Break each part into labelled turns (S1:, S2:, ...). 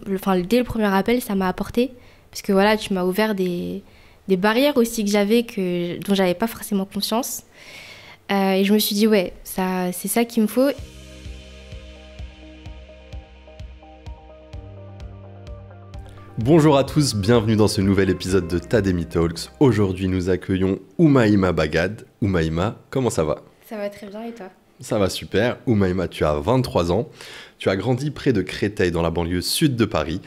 S1: dès le premier appel, ça m'a apporté. Parce que voilà, tu m'as ouvert des barrières aussi que j'avais, dont j'avais pas forcément conscience. Et je me suis dit, ouais, c'est ça qu'il me faut.
S2: Bonjour à tous, bienvenue dans ce nouvel épisode de Tademi Talks. Aujourd'hui, nous accueillons Oumaima Bagad. Oumaima, comment ça va ?
S1: Ça va très bien et toi ?
S2: Ça va super. Oumaima, tu as 23 ans. Tu as grandi près de Créteil, dans la banlieue sud de Paris.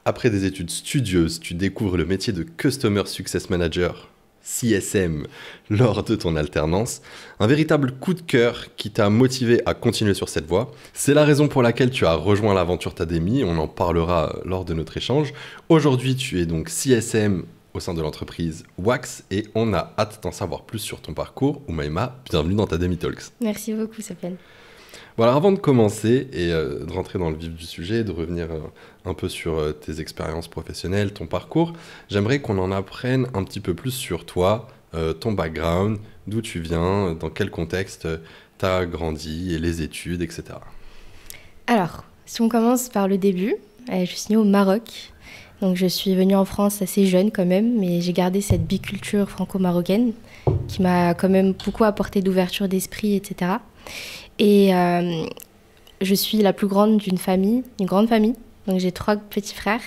S2: Après des études studieuses, tu découvres le métier de Customer Success Manager, CSM, lors de ton alternance. Un véritable coup de cœur qui t'a motivé à continuer sur cette voie. C'est la raison pour laquelle tu as rejoint l'aventure Tademi. On en parlera lors de notre échange. Aujourd'hui, tu es donc CSM au sein de l'entreprise Wax et on a hâte d'en savoir plus sur ton parcours. Oumaima, bienvenue dans Tademi Talks.
S1: Merci beaucoup, Sofiane.
S2: Voilà, avant de commencer et de rentrer dans le vif du sujet, de revenir un peu sur tes expériences professionnelles, ton parcours, j'aimerais qu'on en apprenne un petit peu plus sur toi, ton background, d'où tu viens, dans quel contexte tu as grandi, et les études, etc.
S1: Alors, si on commence par le début, je suis née au Maroc. Donc je suis venue en France assez jeune quand même, mais j'ai gardé cette biculture franco-marocaine qui m'a quand même beaucoup apporté d'ouverture d'esprit, etc. Et je suis la plus grande d'une grande famille. Donc j'ai 3 petits frères.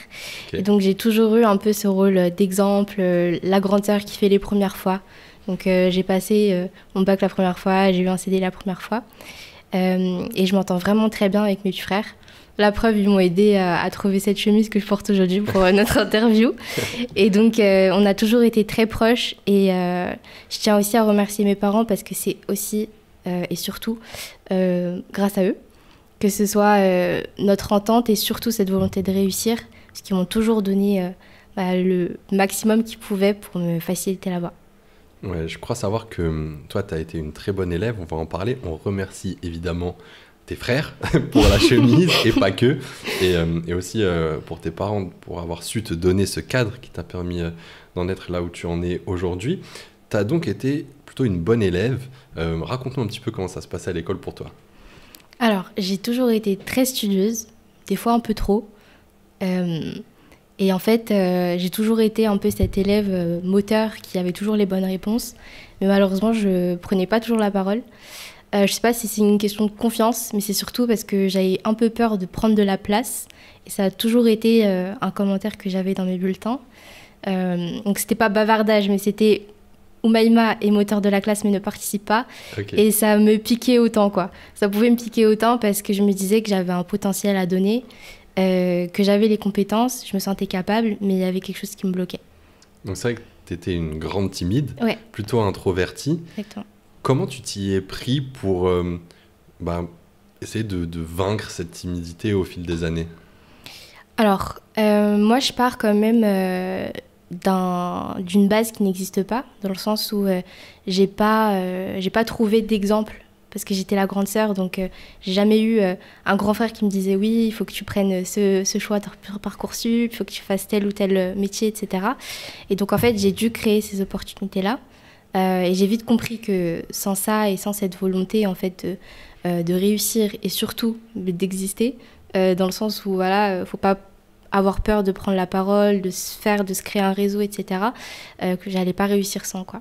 S1: Okay. Et donc j'ai toujours eu un peu ce rôle d'exemple, la grande sœur qui fait les premières fois. Donc j'ai passé mon bac la première fois, j'ai eu un CD la première fois. Et je m'entends vraiment très bien avec mes petits frères. La preuve, ils m'ont aidé à trouver cette chemise que je porte aujourd'hui pour notre interview. Et donc, on a toujours été très proches. Et je tiens aussi à remercier mes parents parce que c'est aussi et surtout grâce à eux que ce soit notre entente et surtout cette volonté de réussir. Parce qu'ils m'ont toujours donné le maximum qu'ils pouvaient pour me faciliter la voie.
S2: Ouais, je crois savoir que toi, tu as été une très bonne élève. On va en parler. On remercie évidemment tes frères pour la chemise et pas que, et aussi pour tes parents pour avoir su te donner ce cadre qui t'a permis d'en être là où tu en es aujourd'hui. Tu as donc été plutôt une bonne élève. Raconte-nous un petit peu comment ça se passait à l'école pour toi.
S1: Alors, j'ai toujours été très studieuse, des fois un peu trop. Et en fait, j'ai toujours été un peu cet élève moteur qui avait toujours les bonnes réponses. Mais malheureusement, je prenais pas toujours la parole. Je ne sais pas si c'est une question de confiance, mais c'est surtout parce que j'avais un peu peur de prendre de la place. Et ça a toujours été un commentaire que j'avais dans mes bulletins. Donc, ce n'était pas bavardage, mais c'était Oumaima est moteur de la classe, mais ne participe pas. Okay. Et ça me piquait autant, quoi. Ça pouvait me piquer autant parce que je me disais que j'avais un potentiel à donner, que j'avais les compétences, je me sentais capable, mais il y avait quelque chose qui me bloquait.
S2: Donc, c'est vrai que tu étais une grande timide,
S1: ouais.
S2: Plutôt introvertie.
S1: Exactement.
S2: Comment tu t'y es pris pour essayer de vaincre cette timidité au fil des années ?
S1: Alors, moi, je pars quand même d'une base qui n'existe pas, dans le sens où j'ai pas trouvé d'exemple, parce que j'étais la grande sœur, donc j'ai jamais eu un grand frère qui me disait « Oui, il faut que tu prennes ce choix de Parcoursup, il faut que tu fasses tel ou tel métier, etc. » Et donc, en fait, j'ai dû créer ces opportunités-là. Et j'ai vite compris que sans ça et sans cette volonté en fait de réussir et surtout d'exister, dans le sens où voilà, faut pas avoir peur de prendre la parole, de se créer un réseau, etc. Que j'allais pas réussir sans, quoi.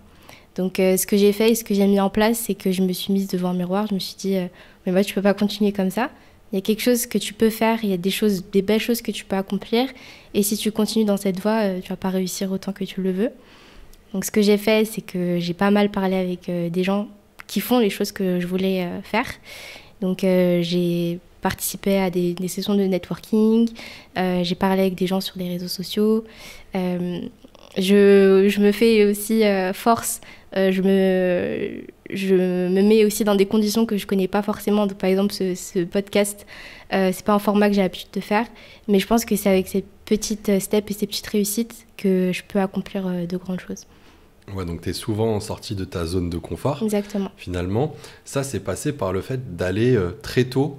S1: Donc ce que j'ai fait et ce que j'ai mis en place, c'est que je me suis mise devant un miroir, je me suis dit mais moi tu peux pas continuer comme ça. Il y a quelque chose que tu peux faire, il y a des belles choses que tu peux accomplir, et si tu continues dans cette voie, tu vas pas réussir autant que tu le veux. Donc ce que j'ai fait, c'est que j'ai pas mal parlé avec des gens qui font les choses que je voulais faire. Donc j'ai participé à des sessions de networking, j'ai parlé avec des gens sur les réseaux sociaux. Je me fais aussi force, je me mets aussi dans des conditions que je connais pas forcément. Donc, par exemple, ce podcast, c'est pas un format que j'ai l'habitude de faire, mais je pense que c'est avec ces petites steps et ces petites réussites que je peux accomplir de grandes choses.
S2: Ouais, donc tu es souvent sortie de ta zone de confort.
S1: Exactement.
S2: Finalement, ça s'est passé par le fait d'aller très tôt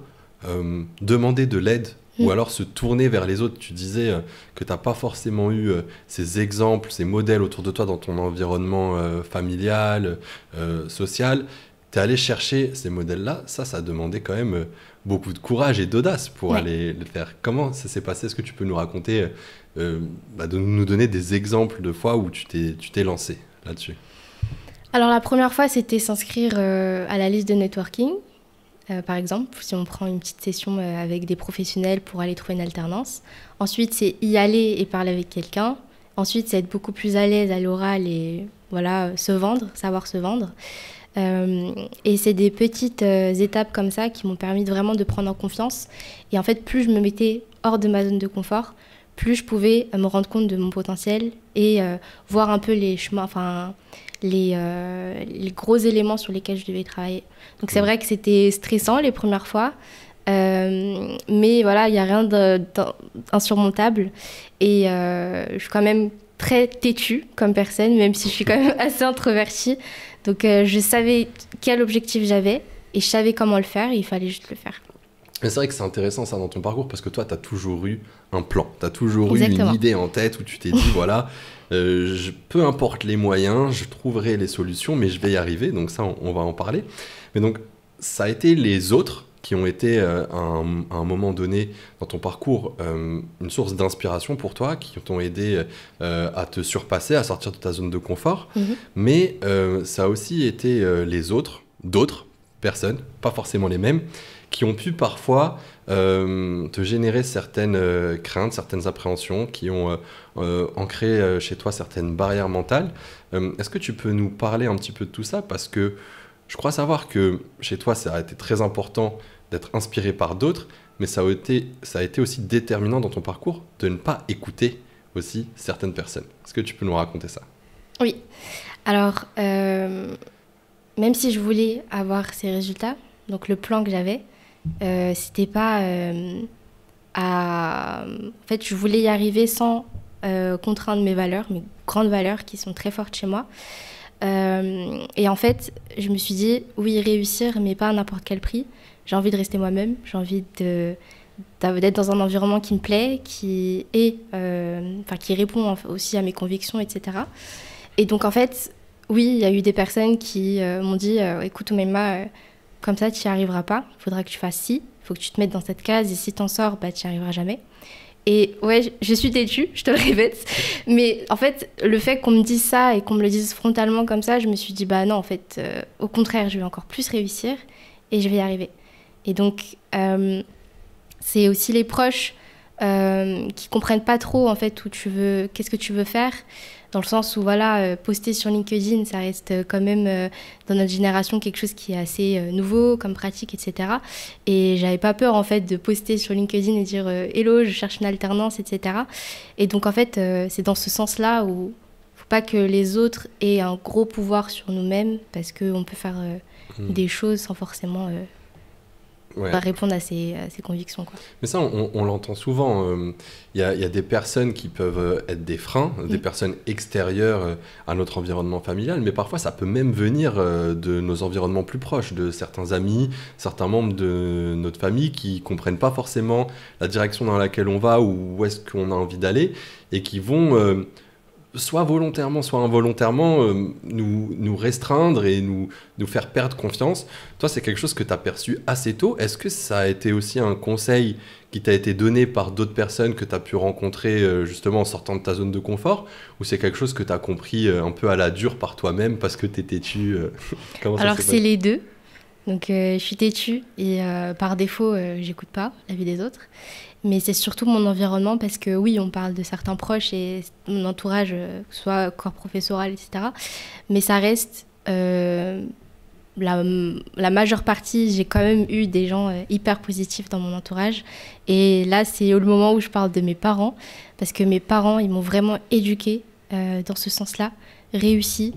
S2: demander de l'aide ou alors se tourner vers les autres. Tu disais que tu n'as pas forcément eu ces exemples, ces modèles autour de toi dans ton environnement familial, social. tu es allé chercher ces modèles-là. Ça demandait quand même beaucoup de courage et d'audace pour aller le faire. Comment ça s'est passé? Est-ce que tu peux nous raconter, de nous donner des exemples de fois où tu t'es lancé là-dessus?
S1: Alors la première fois, c'était s'inscrire à la liste de networking. Par exemple, si on prend une petite session avec des professionnels pour aller trouver une alternance. Ensuite, c'est y aller et parler avec quelqu'un. Ensuite, c'est être beaucoup plus à l'aise à l'oral et voilà, se vendre, savoir se vendre. Et c'est des petites étapes comme ça qui m'ont permis vraiment de prendre en confiance. Et en fait, plus je me mettais hors de ma zone de confort, plus je pouvais me rendre compte de mon potentiel et voir un peu les chemins, enfin les gros éléments sur lesquels je devais travailler. Donc c'est vrai que c'était stressant les premières fois, mais voilà, il n'y a rien d'insurmontable. Et je suis quand même très têtue comme personne, même si je suis quand même assez introvertie. Donc je savais quel objectif j'avais et je savais comment le faire et il fallait juste le faire.
S2: Mais c'est vrai que c'est intéressant ça dans ton parcours parce que toi, tu as toujours eu un plan, tu as toujours
S1: Exactement.
S2: eu une idée en tête où tu t'es dit, voilà, peu importe les moyens, je trouverai les solutions, mais je vais y arriver. Donc ça, on va en parler. Mais donc, ça a été les autres qui ont été à un moment donné dans ton parcours une source d'inspiration pour toi, qui t'ont aidé à te surpasser, à sortir de ta zone de confort. Mais ça a aussi été les autres, d'autres personnes, pas forcément les mêmes, qui ont pu parfois te générer certaines craintes, certaines appréhensions, qui ont ancré chez toi certaines barrières mentales. Est-ce que tu peux nous parler un petit peu de tout ça? Parce que je crois savoir que chez toi, ça a été très important d'être inspiré par d'autres, mais ça a été aussi déterminant dans ton parcours de ne pas écouter aussi certaines personnes. Est-ce que tu peux nous raconter ça?
S1: Oui. Alors, même si je voulais avoir ces résultats, donc le plan que j'avais, c'était pas En fait, je voulais y arriver sans contraindre mes valeurs, mes grandes valeurs qui sont très fortes chez moi. Et en fait, je me suis dit, oui, réussir, mais pas à n'importe quel prix. J'ai envie de rester moi-même, j'ai envie d'être dans un environnement qui me plaît, qui répond aussi à mes convictions, etc. Et donc, en fait, oui, il y a eu des personnes qui m'ont dit, écoute, Oumaima, comme ça, tu n'y arriveras pas, il faudra que tu fasses ci, il faut que tu te mettes dans cette case, et si tu en sors, bah, tu n'y arriveras jamais. Et ouais, je suis têtue, je te le répète. Mais en fait, le fait qu'on me dise ça et qu'on me le dise frontalement comme ça, je me suis dit, bah non, en fait, au contraire, je vais encore plus réussir et je vais y arriver. Et donc, c'est aussi les proches qui comprennent pas trop, en fait, qu'est-ce que tu veux faire. Dans le sens où, voilà, poster sur LinkedIn, ça reste quand même, dans notre génération, quelque chose qui est assez nouveau comme pratique, etc. Et j'avais pas peur, en fait, de poster sur LinkedIn et dire « Hello, je cherche une alternance », etc. Et donc, en fait, c'est dans ce sens-là où faut pas que les autres aient un gros pouvoir sur nous-mêmes, parce qu'on peut faire des choses sans forcément... répondre à ses convictions, quoi.
S2: Mais ça, on l'entend souvent. Il y a des personnes qui peuvent être des freins, des personnes extérieures à notre environnement familial, mais parfois ça peut même venir de nos environnements plus proches, de certains amis, certains membres de notre famille qui ne comprennent pas forcément la direction dans laquelle on va ou où est-ce qu'on a envie d'aller et qui vont... soit volontairement, soit involontairement, nous restreindre et nous faire perdre confiance. Toi, c'est quelque chose que tu as perçu assez tôt. Est-ce que ça a été aussi un conseil qui t'a été donné par d'autres personnes que tu as pu rencontrer justement en sortant de ta zone de confort? Ou c'est quelque chose que tu as compris un peu à la dure par toi-même parce que tu es têtu?
S1: Alors, c'est les deux. Donc, je suis têtue et par défaut, j'écoute pas l'avis des autres. Mais c'est surtout mon environnement parce que oui, on parle de certains proches et mon entourage, que ce soit corps professoral, etc. Mais ça reste la majeure partie, j'ai quand même eu des gens hyper positifs dans mon entourage. Et là, c'est le moment où je parle de mes parents parce que mes parents, ils m'ont vraiment éduquée dans ce sens-là. Réussis,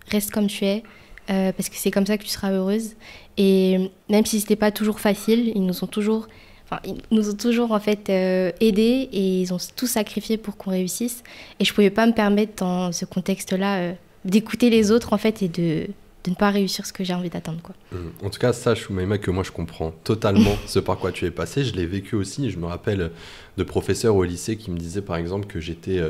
S1: reste comme tu es parce que c'est comme ça que tu seras heureuse. Et même si c'était pas toujours facile, ils nous ont toujours en fait aidés et ils ont tout sacrifié pour qu'on réussisse. Et je pouvais pas me permettre dans ce contexte-là d'écouter les autres en fait et de ne pas réussir ce que j'ai envie d'atteindre, quoi.
S2: En tout cas, sache, Oumaima, que moi je comprends totalement ce par quoi tu es passé. Je l'ai vécu aussi. Je me rappelle de professeurs au lycée qui me disaient par exemple que j'étais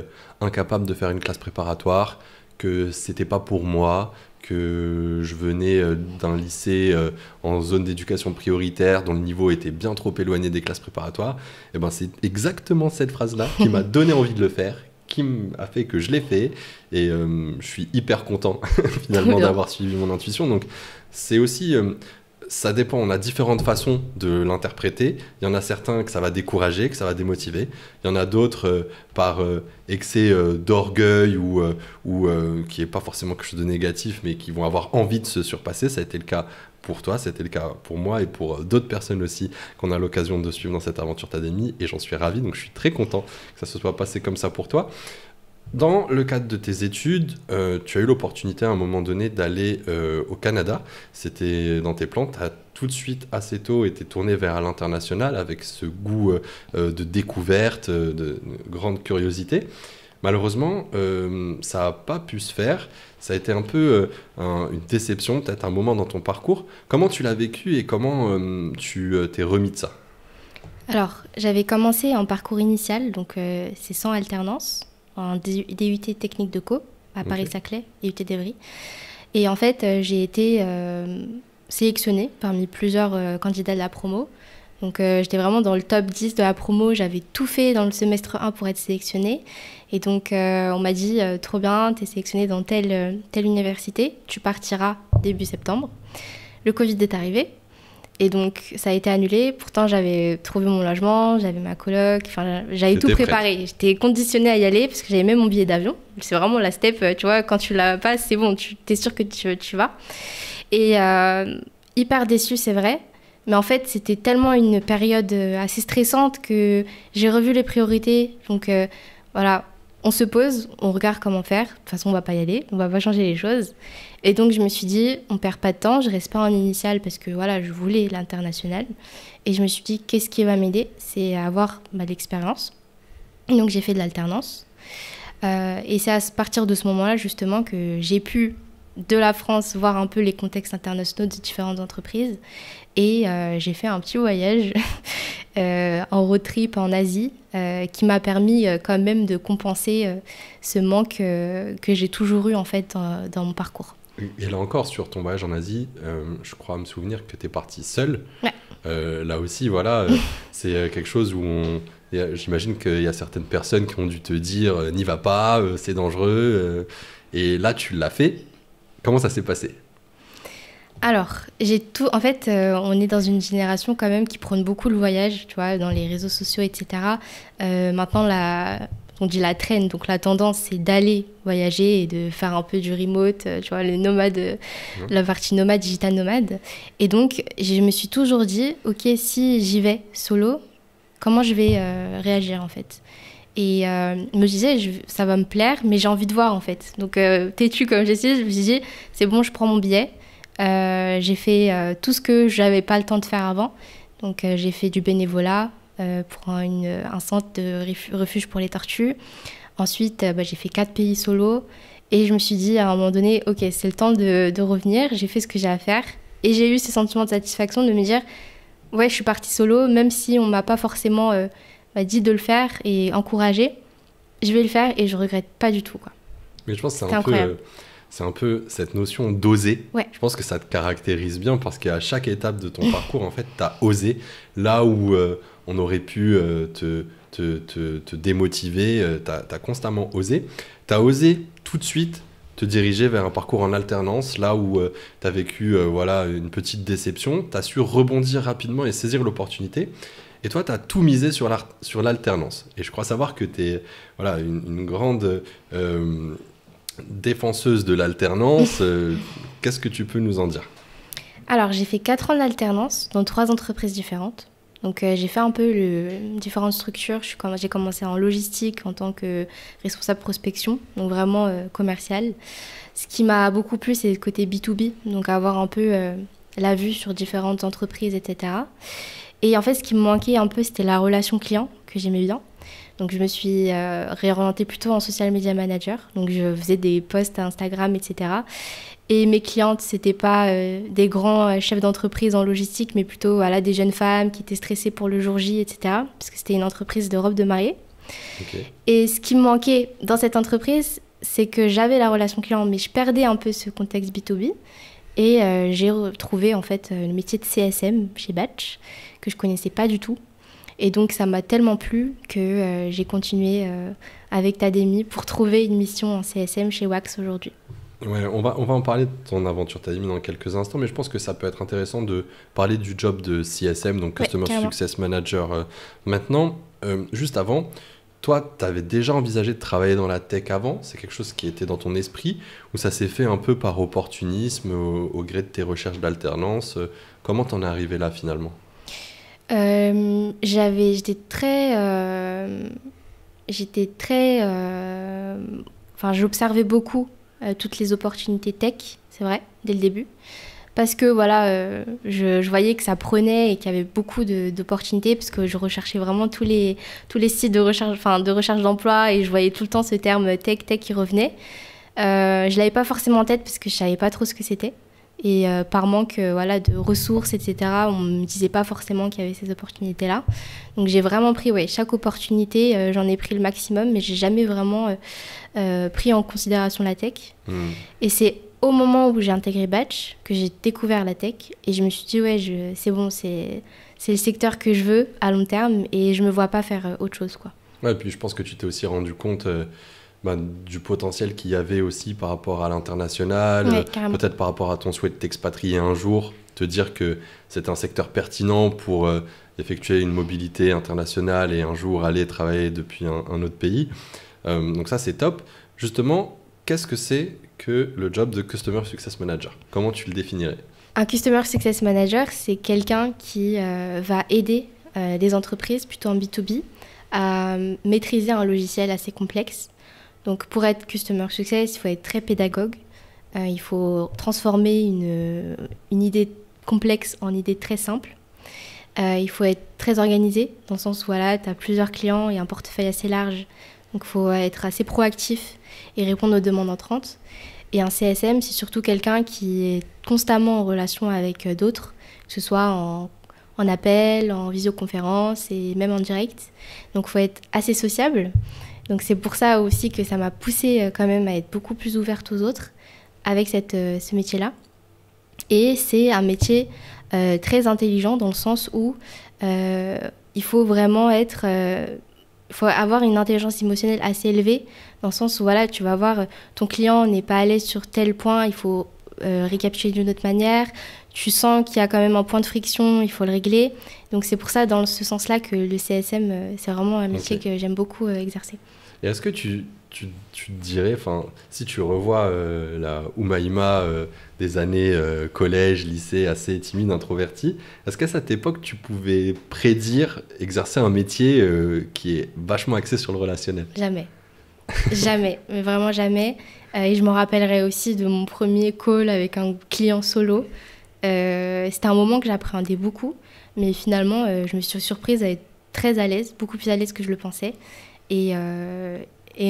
S2: incapable de faire une classe préparatoire, que c'était pas pour moi, que je venais d'un lycée en zone d'éducation prioritaire dont le niveau était bien trop éloigné des classes préparatoires, et ben c'est exactement cette phrase-là qui m'a donné envie de le faire, qui a fait que je l'ai fait, et je suis hyper content finalement d'avoir suivi mon intuition. Donc c'est aussi... ça dépend, on a différentes façons de l'interpréter. Il y en a certains que ça va décourager, que ça va démotiver. Il y en a d'autres par excès d'orgueil ou qui n'est pas forcément quelque chose de négatif, mais qui vont avoir envie de se surpasser. Ça a été le cas pour toi, c'était le cas pour moi et pour d'autres personnes aussi qu'on a l'occasion de suivre dans cette aventure Tademy. Et j'en suis ravi, donc je suis très content que ça se soit passé comme ça pour toi. Dans le cadre de tes études, tu as eu l'opportunité à un moment donné d'aller au Canada. C'était dans tes plans. Tu as tout de suite, assez tôt, été tourné vers l'international avec ce goût de découverte, de grande curiosité. Malheureusement, ça n'a pas pu se faire. Ça a été un peu une déception, peut-être un moment dans ton parcours. Comment tu l'as vécu et comment tu t'es remis de ça?
S1: Alors, j'avais commencé en parcours initial, donc c'est sans alternance, en DUT technique de co à Paris-Saclay, DUT d'Evry. Et en fait, j'ai été sélectionnée parmi plusieurs candidats de la promo. Donc j'étais vraiment dans le top 10 de la promo, j'avais tout fait dans le semestre 1 pour être sélectionnée. Et donc on m'a dit, trop bien, tu es sélectionnée dans telle université, tu partiras début septembre. Le Covid est arrivé. Et donc, ça a été annulé. Pourtant, j'avais trouvé mon logement, j'avais ma coloc, enfin, j'avais tout préparé. J'étais conditionnée à y aller parce que j'avais même mon billet d'avion. C'est vraiment la step, tu vois, quand tu l'as pas, c'est bon, tu es sûr que tu vas. Et hyper déçue, c'est vrai. Mais en fait, c'était tellement une période assez stressante que j'ai revu les priorités. Donc, voilà, on se pose, on regarde comment faire. De toute façon, on va pas y aller, on va pas changer les choses. Et donc, je me suis dit, on perd pas de temps, je reste pas en initial parce que voilà, je voulais l'international. Et je me suis dit, qu'est-ce qui va m'aider? C'est avoir l'expérience. Donc, j'ai fait de l'alternance. Et c'est à partir de ce moment-là, justement, que j'ai pu, de la France, voir un peu les contextes internationaux de différentes entreprises. Et j'ai fait un petit voyage en road trip en Asie qui m'a permis quand même de compenser ce manque que j'ai toujours eu en fait dans mon parcours.
S2: Et là encore, sur ton voyage en Asie, je crois me souvenir que tu es partie seule.
S1: Ouais.
S2: Là aussi, voilà, c'est quelque chose où j'imagine qu'il y a certaines personnes qui ont dû te dire n'y va pas, c'est dangereux. Et là, tu l'as fait. Comment ça s'est passé?
S1: Alors, en fait, on est dans une génération quand même qui prône beaucoup le voyage, tu vois, dans les réseaux sociaux, etc. Maintenant, on dit la trend, donc la tendance, c'est d'aller voyager et de faire un peu du remote, tu vois, les nomades, la partie nomade, digital nomade. Et donc, je me suis toujours dit, ok, si j'y vais solo, comment je vais réagir, en fait? Et je me disais, ça va me plaire, mais j'ai envie de voir, en fait. Donc, têtue comme je suis, je me suis dit, c'est bon, je prends mon billet. J'ai fait tout ce que j'avais pas le temps de faire avant. Donc, j'ai fait du bénévolat pour un centre de refuge pour les tortues. Ensuite, j'ai fait 4 pays solo. Et je me suis dit, à un moment donné, ok, c'est le temps de revenir. J'ai fait ce que j'ai à faire. Et j'ai eu ce sentiment de satisfaction de me dire, ouais, je suis partie solo, même si on m'a pas forcément dit de le faire et encouragé. Je vais le faire et je regrette pas du tout, quoi.
S2: Mais je pense que c'est un peu cette notion d'oser.
S1: Ouais.
S2: Je pense que ça te caractérise bien parce qu'à chaque étape de ton parcours, en fait, tu as osé. Là où on aurait pu te démotiver, tu as constamment osé. Tu as osé tout de suite te diriger vers un parcours en alternance, là où tu as vécu une petite déception. Tu as su rebondir rapidement et saisir l'opportunité. Et toi, tu as tout misé sur l'alternance. Et je crois savoir que tu es une grande défenseuse de l'alternance. Qu'est-ce que tu peux nous en dire? Alors,
S1: j'ai fait 4 ans d'alternance dans 3 entreprises différentes. Donc, j'ai fait un peu différentes structures. J'ai commencé en logistique en tant que responsable prospection, donc vraiment commercial. Ce qui m'a beaucoup plu, c'est le côté B2B, donc avoir un peu la vue sur différentes entreprises, etc. Et en fait, ce qui me manquait un peu, c'était la relation client, que j'aimais bien. Donc, je me suis réorientée plutôt en social media manager. Donc, je faisais des posts Instagram, etc. Et mes clientes, ce n'étaient pas des grands chefs d'entreprise en logistique, mais plutôt des jeunes femmes qui étaient stressées pour le jour J, etc. Parce que c'était une entreprise de robe de mariée. Okay. Et ce qui me manquait dans cette entreprise, c'est que j'avais la relation client, mais je perdais un peu ce contexte B2B. Et j'ai retrouvé en fait le métier de CSM chez Batch, que je connaissais pas du tout. Et donc ça m'a tellement plu que j'ai continué avec Tademi pour trouver une mission en CSM chez Wax aujourd'hui.
S2: Ouais, on va en parler de ton aventure Tademi dans quelques instants, mais je pense que ça peut être intéressant de parler du job de CSM, donc Customer Success Manager. Maintenant, juste avant, toi, tu avais déjà envisagé de travailler dans la tech avant? C'est quelque chose qui était dans ton esprit ou ça s'est fait un peu par opportunisme au gré de tes recherches d'alternance? Comment t'en es arrivé là finalement?
S1: J'observais beaucoup toutes les opportunités tech, c'est vrai, dès le début. Parce que voilà, je voyais que ça prenait et qu'il y avait beaucoup d'opportunités, parce que je recherchais vraiment tous les sites de recherche d'emploi, et je voyais tout le temps ce terme tech qui revenait. Je ne l'avais pas forcément en tête parce que je ne savais pas trop ce que c'était. Et par manque voilà, de ressources, etc., on ne me disait pas forcément qu'il y avait ces opportunités-là. Donc j'ai vraiment pris chaque opportunité, j'en ai pris le maximum, mais je n'ai jamais vraiment pris en considération la tech. Et c'est au moment où j'ai intégré Batch que j'ai découvert la tech, et je me suis dit c'est bon, c'est le secteur que je veux à long terme, et je ne me vois pas faire autre chose, quoi.
S2: Ouais, et puis je pense que tu t'es aussi rendu compte du potentiel qu'il y avait aussi par rapport à l'international, peut-être par rapport à ton souhait de t'expatrier un jour, te dire que c'est un secteur pertinent pour effectuer une mobilité internationale et un jour aller travailler depuis un autre pays. Donc ça, c'est top. Justement, qu'est-ce que c'est que le job de Customer Success Manager? Comment tu le définirais?
S1: Un Customer Success Manager, c'est quelqu'un qui va aider des entreprises, plutôt en B2B, à maîtriser un logiciel assez complexe. Donc pour être Customer Success, il faut être très pédagogue. Il faut transformer une idée complexe en idée très simple. Il faut être très organisé, dans le sens où tu as plusieurs clients et un portefeuille assez large. Donc il faut être assez proactif et répondre aux demandes entrantes. Et un CSM, c'est surtout quelqu'un qui est constamment en relation avec d'autres, que ce soit en appel, en visioconférence et même en direct. Donc il faut être assez sociable. Donc c'est pour ça aussi que ça m'a poussée quand même à être beaucoup plus ouverte aux autres avec ce métier-là. Et c'est un métier très intelligent, dans le sens où il faut vraiment il faut avoir une intelligence émotionnelle assez élevée, dans le sens où voilà, tu vas voir ton client n'est pas à l'aise sur tel point, il faut récapituler d'une autre manière. Tu sens qu'il y a quand même un point de friction, il faut le régler. Donc c'est pour ça, dans ce sens-là, que le CSM, c'est vraiment un métier que j'aime beaucoup exercer.
S2: Et est-ce que tu te dirais, si tu revois la Oumaima des années collège, lycée, assez timide, introvertie, est-ce qu'à cette époque, tu pouvais prédire exercer un métier qui est vachement axé sur le relationnel?
S1: Jamais. Jamais, mais vraiment jamais. Et je me rappellerai aussi de mon premier call avec un client solo. C'était un moment que j'appréhendais beaucoup, mais finalement, je me suis surprise à être très à l'aise, beaucoup plus à l'aise que je le pensais. Et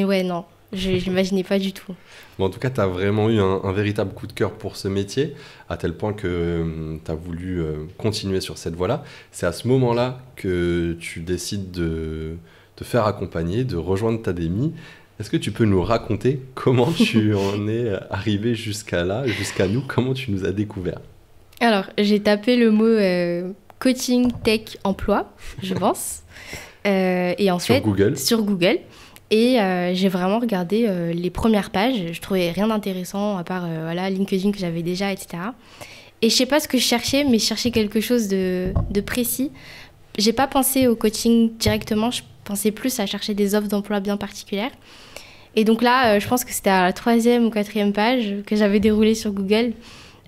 S1: ouais, non, je n'imaginais pas du tout.
S2: Bon, en tout cas, tu as vraiment eu un véritable coup de cœur pour ce métier, à tel point que tu as voulu continuer sur cette voie-là. C'est à ce moment-là que tu décides de te faire accompagner, de rejoindre Tademi. Est-ce que tu peux nous raconter comment tu en es arrivé jusqu'à là, jusqu'à nous? Comment tu nous as découvert?
S1: Alors, j'ai tapé le mot coaching tech emploi, je pense. Et en fait, sur Google. Et j'ai vraiment regardé les premières pages. Je trouvais rien d'intéressant, à part LinkedIn que j'avais déjà, etc. Et je sais pas ce que je cherchais, mais je cherchais quelque chose de précis. J'ai pas pensé au coaching directement, je pensais plus à chercher des offres d'emploi bien particulières. Et donc là, je pense que c'était à la 3e ou 4e page que j'avais déroulée sur Google.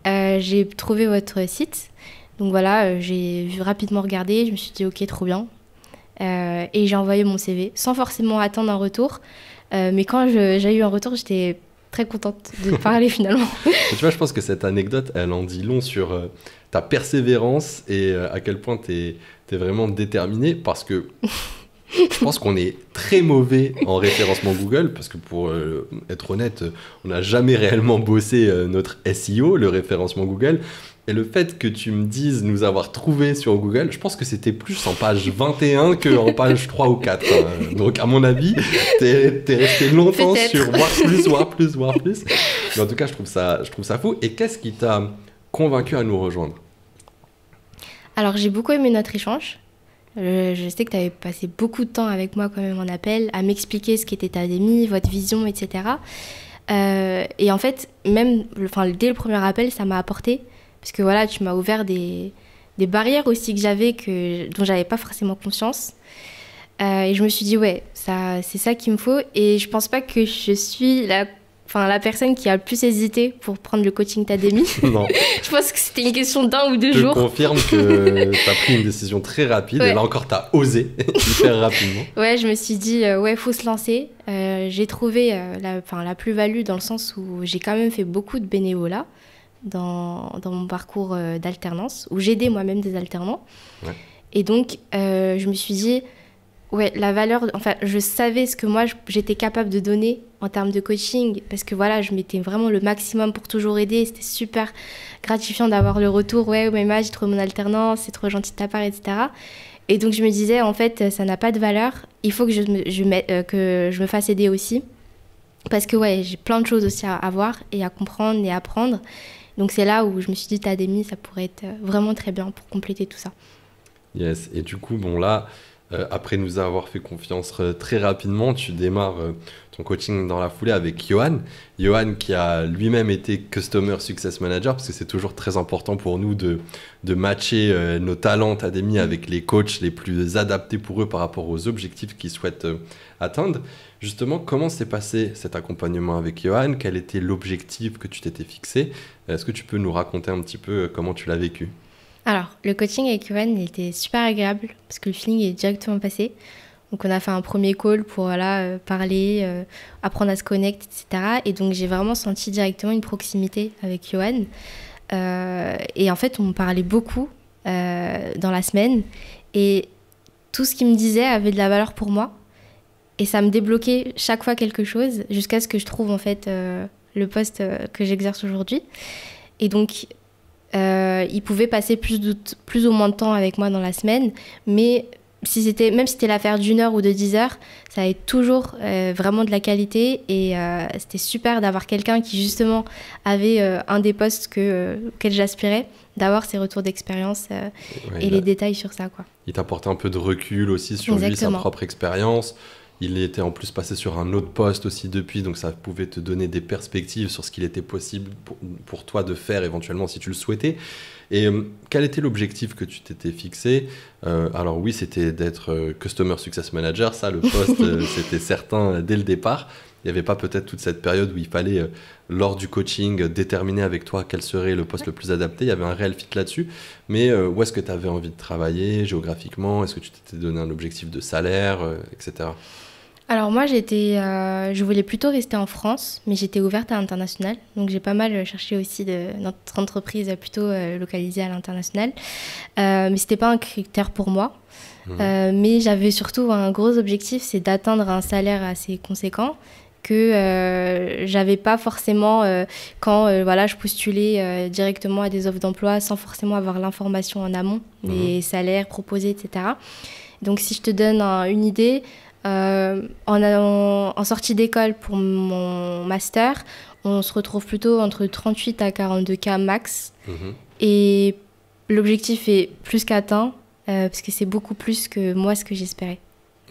S1: J'ai trouvé votre site. Donc voilà, j'ai rapidement regardé, je me suis dit ok, trop bien. Et j'ai envoyé mon CV sans forcément attendre un retour. Mais quand j'ai eu un retour, j'étais très contente de parler finalement.
S2: Tu vois, je pense que cette anecdote, elle en dit long sur ta persévérance et à quel point tu es vraiment déterminée, parce que Je pense qu'on est très mauvais en référencement Google parce que pour être honnête, on n'a jamais réellement bossé notre SEO, le référencement Google. Et le fait que tu me dises nous avoir trouvé sur Google, je pense que c'était plus en page 21 qu'en page 3 ou 4. Hein. Donc, à mon avis, t'es resté longtemps sur voir plus. Mais en tout cas, je trouve ça fou. Et qu'est-ce qui t'a convaincu à nous rejoindre?
S1: Alors, j'ai beaucoup aimé notre échange. Je sais que tu avais passé beaucoup de temps avec moi quand même en appel, à m'expliquer ce qu'était Tademy, votre vision, etc. Et en fait, même dès le premier appel, ça m'a apporté. Parce que voilà, tu m'as ouvert des barrières aussi que j'avais, dont j'avais pas forcément conscience. Et je me suis dit, ouais, c'est ça qu'il me faut. Et je pense pas que je suis la personne qui a le plus hésité pour prendre le coaching Tademy.
S2: Non.
S1: Je pense que c'était une question d'1 ou 2 jours.
S2: Je confirme que tu as pris une décision très rapide. Ouais. Et là encore, tu as osé hyper rapidement.
S1: Ouais, je me suis dit, ouais, faut se lancer. J'ai trouvé la plus-value dans le sens où j'ai quand même fait beaucoup de bénévolat dans mon parcours d'alternance, où j'aidais moi-même des alternants. Ouais. Et donc, je me suis dit, ouais, la valeur... Enfin, je savais ce que moi, j'étais capable de donner en termes de coaching, parce que voilà, je mettais vraiment le maximum pour toujours aider. C'était super gratifiant d'avoir le retour. Ouais, Maïma, j'ai trouvé mon alternance, c'est trop gentil de ta part, etc. Et donc, je me disais, en fait, ça n'a pas de valeur. Il faut que je me fasse aider aussi. Parce que, ouais, j'ai plein de choses aussi à voir et à comprendre et à apprendre. Donc, c'est là où je me suis dit, Tademy, ça pourrait être vraiment très bien pour compléter tout ça.
S2: Yes. Et du coup, bon, là... après nous avoir fait confiance très rapidement, tu démarres ton coaching dans la foulée avec Johan. Johan qui a lui-même été Customer Success Manager, parce que c'est toujours très important pour nous de matcher nos talents Tademy avec les coachs les plus adaptés pour eux par rapport aux objectifs qu'ils souhaitent atteindre. Justement, comment s'est passé cet accompagnement avec Johan? Quel était l'objectif que tu t'étais fixé? Est-ce que tu peux nous raconter un petit peu comment tu l'as vécu?
S1: Alors, le coaching avec Johan était super agréable parce que le feeling est directement passé. Donc, on a fait un premier call pour parler, apprendre à se connecter, etc. Et donc, j'ai vraiment senti directement une proximité avec Johan. Et en fait, on parlait beaucoup dans la semaine. Et tout ce qu'il me disait avait de la valeur pour moi. Et ça me débloquait chaque fois quelque chose jusqu'à ce que je trouve en fait le poste que j'exerce aujourd'hui. Et donc... il pouvait passer plus ou moins de temps avec moi dans la semaine, mais même si c'était l'affaire d'1 heure ou de 10 heures, ça avait toujours vraiment de la qualité et c'était super d'avoir quelqu'un qui justement avait un des postes auquel j'aspirais, d'avoir ses retours d'expérience et les détails sur ça, quoi.
S2: Il t'apportait un peu de recul aussi sur lui, sa propre expérience. Il était en plus passé sur un autre poste aussi depuis, donc ça pouvait te donner des perspectives sur ce qu'il était possible pour toi de faire éventuellement si tu le souhaitais. Et quel était l'objectif que tu t'étais fixé? Alors oui, c'était d'être Customer Success Manager, ça le poste c'était certain dès le départ. Il n'y avait pas peut-être toute cette période où il fallait, lors du coaching, déterminer avec toi quel serait le poste le plus adapté. Il y avait un réel fit là-dessus. Mais où est-ce que tu avais envie de travailler géographiquement? Est-ce que tu t'étais donné un objectif de salaire, etc.
S1: Alors moi, je voulais plutôt rester en France, mais j'étais ouverte à l'international. Donc j'ai pas mal cherché aussi notre entreprise plutôt localisée à l'international. Mais c'était pas un critère pour moi. Mais j'avais surtout un gros objectif, c'est d'atteindre un salaire assez conséquent que j'avais pas forcément quand je postulais directement à des offres d'emploi sans forcément avoir l'information en amont, les salaires proposés, etc. Donc si je te donne une idée... en sortie d'école pour mon master, on se retrouve plutôt entre 38 à 42 cas max. Et l'objectif est plus qu'atteint parce que c'est beaucoup plus que moi ce que j'espérais.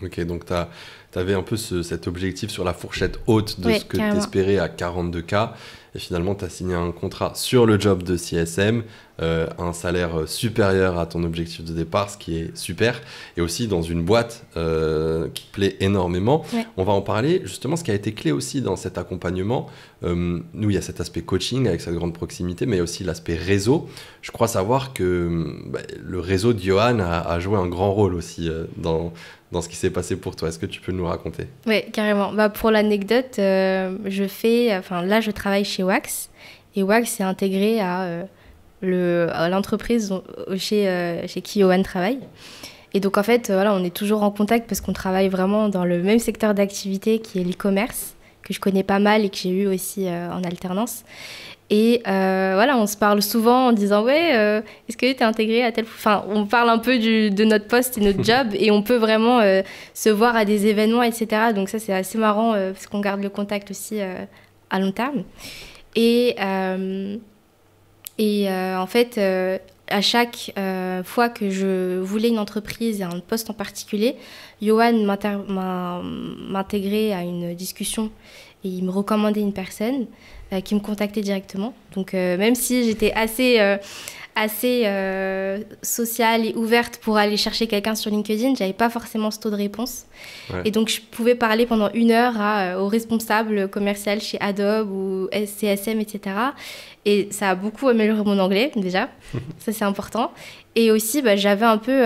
S2: Ok, donc tu avais un peu cet objectif sur la fourchette haute de ce que tu espérais à 42 cas. Et finalement, tu as signé un contrat sur le job de CSM, un salaire supérieur à ton objectif de départ, ce qui est super. Et aussi dans une boîte qui plaît énormément. Ouais. On va en parler. Justement, ce qui a été clé aussi dans cet accompagnement, nous, il y a cet aspect coaching avec cette grande proximité, mais aussi l'aspect réseau. Je crois savoir que le réseau de Johan a joué un grand rôle aussi dans ce qui s'est passé pour toi. Est-ce que tu peux nous raconter? Oui,
S1: carrément. Pour l'anecdote, là, je travaille chez Wax. Et Wax est intégré à l'entreprise chez qui Johan travaille. Et donc en fait, voilà, on est toujours en contact parce qu'on travaille vraiment dans le même secteur d'activité qui est l'e-commerce, que je connais pas mal et que j'ai eu aussi en alternance. Et voilà, on se parle souvent en disant ouais, est-ce que tu es intégré à tel... Enfin, on parle un peu de notre poste et notre job et on peut vraiment se voir à des événements, etc. Donc ça, c'est assez marrant parce qu'on garde le contact aussi à long terme. Et en fait, à chaque fois que je voulais une entreprise et un poste en particulier, Johan m'intégrait à une discussion et il me recommandait une personne qui me contactait directement. Donc même si j'étais assez sociale et ouverte pour aller chercher quelqu'un sur LinkedIn, j'avais pas forcément ce taux de réponse. Ouais. Et donc je pouvais parler pendant 1 heure au responsable commercial chez Adobe ou CSM, etc. Et ça a beaucoup amélioré mon anglais déjà, ça c'est important. Et aussi j'avais un peu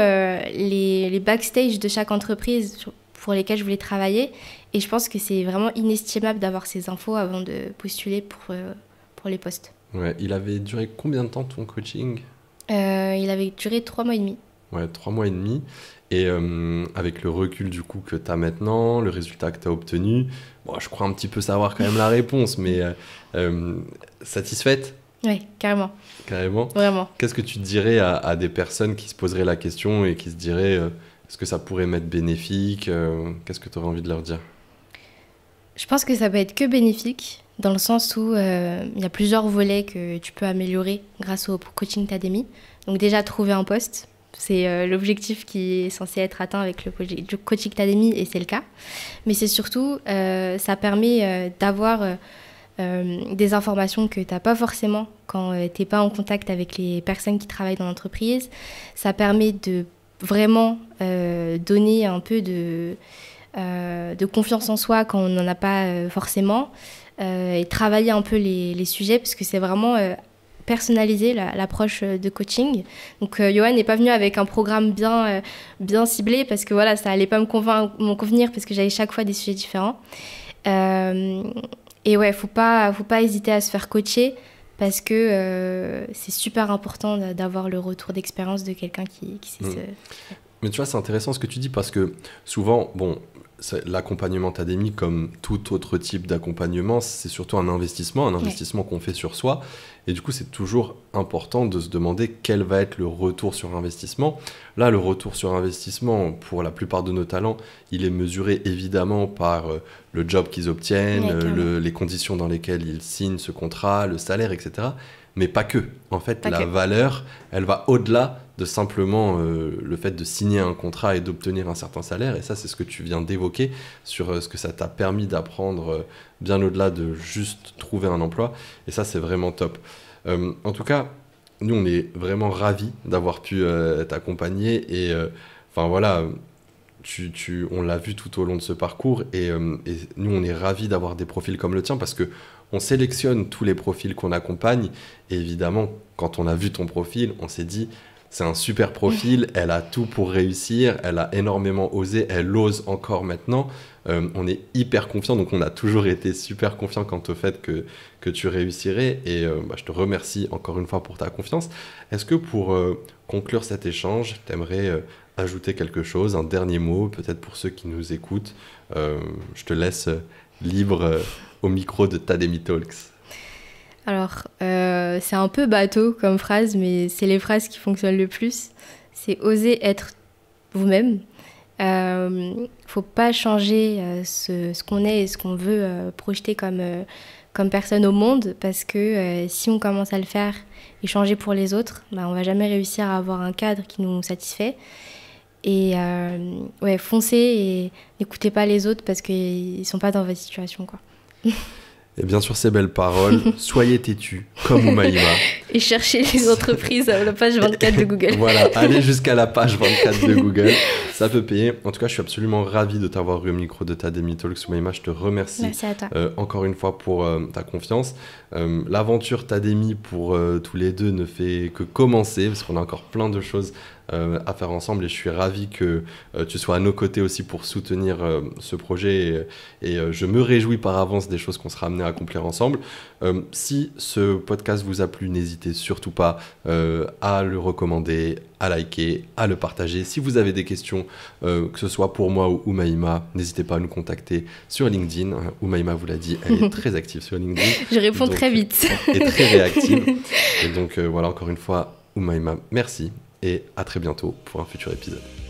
S1: les backstage de chaque entreprise pour lesquelles je voulais travailler. Et je pense que c'est vraiment inestimable d'avoir ces infos avant de postuler pour les postes.
S2: Ouais, il avait duré combien de temps ton coaching ?
S1: Il avait duré 3 mois et demi.
S2: Ouais, 3 mois et demi. Et avec le recul du coup que tu as maintenant, le résultat que tu as obtenu, bon, je crois un petit peu savoir quand même la réponse, mais satisfaite ?
S1: Oui, carrément.
S2: Carrément ?
S1: Vraiment.
S2: Qu'est-ce que tu dirais à des personnes qui se poseraient la question et qui se diraient est-ce que ça pourrait m'être bénéfique ? Qu'est-ce que tu aurais envie de leur dire ?
S1: Je pense que ça peut être que bénéfique, dans le sens où il y a plusieurs volets que tu peux améliorer grâce au Coaching Academy. Donc déjà, trouver un poste, c'est l'objectif qui est censé être atteint avec le Coaching Academy, et c'est le cas. Mais c'est surtout, ça permet d'avoir des informations que tu n'as pas forcément quand tu n'es pas en contact avec les personnes qui travaillent dans l'entreprise. Ça permet de vraiment donner un peu de confiance en soi quand on n'en a pas forcément, et travailler un peu les sujets, parce que c'est vraiment personnaliser l'approche de coaching. Donc Johan n'est pas venu avec un programme bien ciblé, parce que voilà, ça allait pas me convenir, parce que j'avais chaque fois des sujets différents. Et ouais, faut pas hésiter à se faire coacher, parce que c'est super important d'avoir le retour d'expérience de quelqu'un qui sait se...
S2: Mais tu vois, c'est intéressant ce que tu dis, parce que souvent, bon, l'accompagnement Tademy, comme tout autre type d'accompagnement, c'est surtout un investissement qu'on fait sur soi. Et du coup, c'est toujours important de se demander quel va être le retour sur investissement. Là, le retour sur investissement, pour la plupart de nos talents, il est mesuré évidemment par le job qu'ils obtiennent, les conditions dans lesquelles ils signent ce contrat, le salaire, etc. Mais pas que. En fait, la valeur, elle va au-delà de simplement le fait de signer un contrat et d'obtenir un certain salaire. Et ça, c'est ce que tu viens d'évoquer sur ce que ça t'a permis d'apprendre bien au-delà de juste trouver un emploi. Et ça, c'est vraiment top. En tout cas, nous, on est vraiment ravis d'avoir pu t'accompagner. Et enfin, voilà, on l'a vu tout au long de ce parcours. Et nous, on est ravis d'avoir des profils comme le tien, parce que on sélectionne tous les profils qu'on accompagne. Et évidemment, quand on a vu ton profil, on s'est dit... C'est un super profil, elle a tout pour réussir, elle a énormément osé, elle ose encore maintenant. On est hyper confiant, donc on a toujours été super confiant quant au fait que tu réussirais. Et je te remercie encore une fois pour ta confiance. Est-ce que pour conclure cet échange, tu aimerais ajouter quelque chose, un dernier mot, peut-être pour ceux qui nous écoutent ? Je te laisse libre au micro de Tademy Talks.
S1: Alors, c'est un peu bateau comme phrase, mais c'est les phrases qui fonctionnent le plus. C'est oser être vous-même. Faut pas changer ce qu'on est et ce qu'on veut projeter comme personne au monde, parce que si on commence à le faire et changer pour les autres, on va jamais réussir à avoir un cadre qui nous satisfait. Et foncez et n'écoutez pas les autres, parce qu'ils sont pas dans votre situation, quoi.
S2: Et bien sûr, ces belles paroles, soyez têtus, comme Oumaima.
S1: Et cherchez les entreprises à la page 24 de Google.
S2: Voilà, allez jusqu'à la page 24 de Google, ça peut payer. En tout cas, je suis absolument ravi de t'avoir eu au micro de Tademy Talks, Oumaima. Je te remercie.
S1: Merci à toi.
S2: Encore une fois pour ta confiance. L'aventure Tademy pour tous les deux ne fait que commencer, parce qu'on a encore plein de choses à faire ensemble et je suis ravi que tu sois à nos côtés aussi pour soutenir ce projet et je me réjouis par avance des choses qu'on sera amené à accomplir ensemble. Si ce podcast vous a plu, n'hésitez surtout pas à le recommander, à liker, à le partager. Si vous avez des questions, que ce soit pour moi ou Oumaima, n'hésitez pas à nous contacter sur LinkedIn. Oumaima vous l'a dit, elle est très active sur LinkedIn.
S1: Je réponds très vite.
S2: Et très réactive. Et donc voilà, encore une fois, Oumaima, merci et à très bientôt pour un futur épisode.